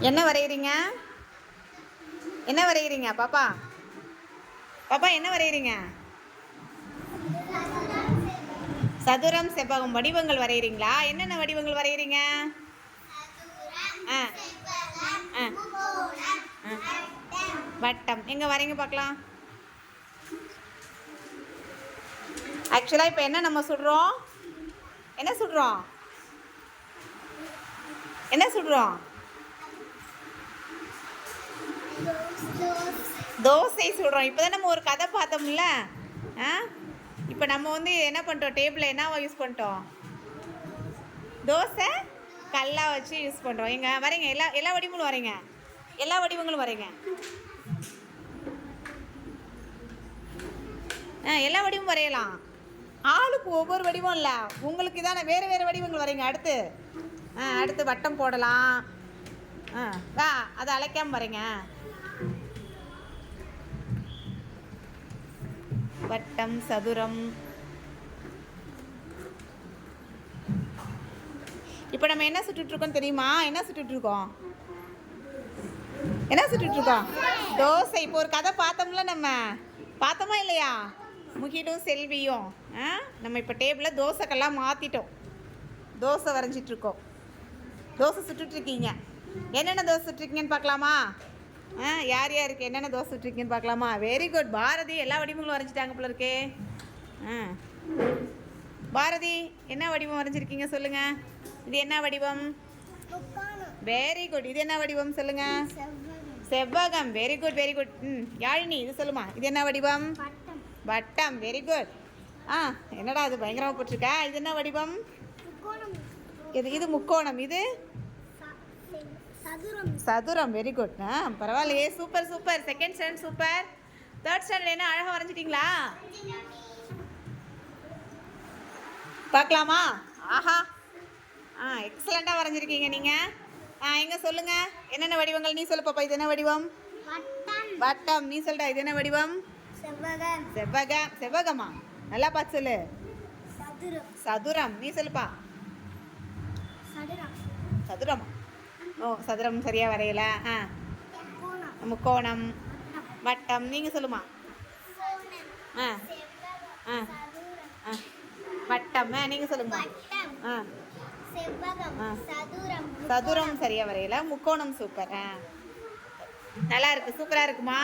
என்ன வரைகிறீங்க? என்ன வரைகிறீங்க பாப்பா? பாப்பா என்ன வரைகிறீங்க? சதுரம், செவ்வகம் வடிவங்கள் வரைகிறீங்களா? என்னென்ன வடிவங்கள் வரைகிறீங்க? ஆ ஆ ஆ வட்டம் எங்க வரைங்க பார்க்கலாம். ஆக்சுவலாக இப்போ என்ன நம்ம சுடுறோம்? என்ன சுடுறோம்? என்ன சுடுறோம்? தோசை சுடுறோம். இப்போ தான் நம்ம ஒரு கதை பார்த்தோம்ல. ஆ இப்போ நம்ம வந்து என்ன பண்ணிட்டோம்? டேபிளில் என்னவா யூஸ் பண்ணிட்டோம்? தோசை கல்லாக வச்சு யூஸ் பண்ணுறோம். எங்க வரைங்க, எல்லா வடிவங்களும் வரைங்க, எல்லா வடிவங்களும் வரைங்க. எல்லா வடிவமும் வரையலாம். ஆளுக்கு ஒவ்வொரு வடிவம் இல்லை, உங்களுக்கு தானே வேறு வேறு வடிவங்கள் வரைங்க. அடுத்து வட்டம் போடலாம். அதை அழைக்காமல் வரைங்க. வட்டம், சதுரம். இப்போ நம்ம என்ன சுட்டுட்ருக்கோம் தெரியுமா? என்ன சுட்டுட்ருக்கோம்? தோசை. இப்போ ஒரு கதை பார்த்தோம்ல, நம்ம பார்த்தோமா இல்லையா? முகிலும் செல்வியும். நம்ம இப்போ டேபிளில் தோசைக்கெல்லாம் மாற்றிட்டோம். தோசை வரைஞ்சிட்ருக்கோம். தோசை சுட்டுட்ருக்கீங்க. என்னென்ன தோசை சுட்டுருக்கீங்கன்னு பார்க்கலாமா? யார் யாருக்கு என்னென்ன தோசை சுட்டுருக்கீங்கன்னு பார்க்கலாமா? Very good. பாரதி எல்லா வடிவங்களும் வரைஞ்சிட்டாங்க போல இருக்கே. பாரதி என்ன வடிவம் வரைஞ்சிருக்கீங்க சொல்லுங்கள். இது என்ன வடிவம்? Very good. இது என்ன வடிவம் சொல்லுங்க? செவ்வகம். Very good, very good. Yazhini இது சொல்லுமா. இது என்ன வடிவம்? வட்டம். Very good. என்னடா இது பயங்கரமாக போட்டிருக்கா. இது என்ன வடிவம்? இது முக்கோணம். இது சதுரம். Very good. பரவாயில்லையே, super super. Second standard super. Third standard என்ன அழகாக வரைஞ்சிட்டிங்களா? பார்க்கலாமா? ஆஹா, எக்ஸலண்ட்டாக வரைஞ்சிருக்கீங்க நீங்கள். எங்கே சொல்லுங்கள், என்னென்ன வடிவங்கள்? நீ சொல்லு பாப்பா. இது என்ன வடிவம்? வட்டம். நீ சொல்கிறா. இது என்ன வடிவம்? செவ்வகமா? நல்லா பார்த்து சொல்லு. சதுரம். நீ சொல்லுப்பா. சதுரமா? சதுரம் சரியாக வரையல. முக்கோணம். வட்டம். நீங்கள் சொல்லுமா. வட்டம். நீங்கள் சொல்லுங்கம்மா. சதுரம் சரியாக வரையல. முக்கோணம் சூப்பர். நல்லா இருக்கு, சூப்பராக இருக்குமா?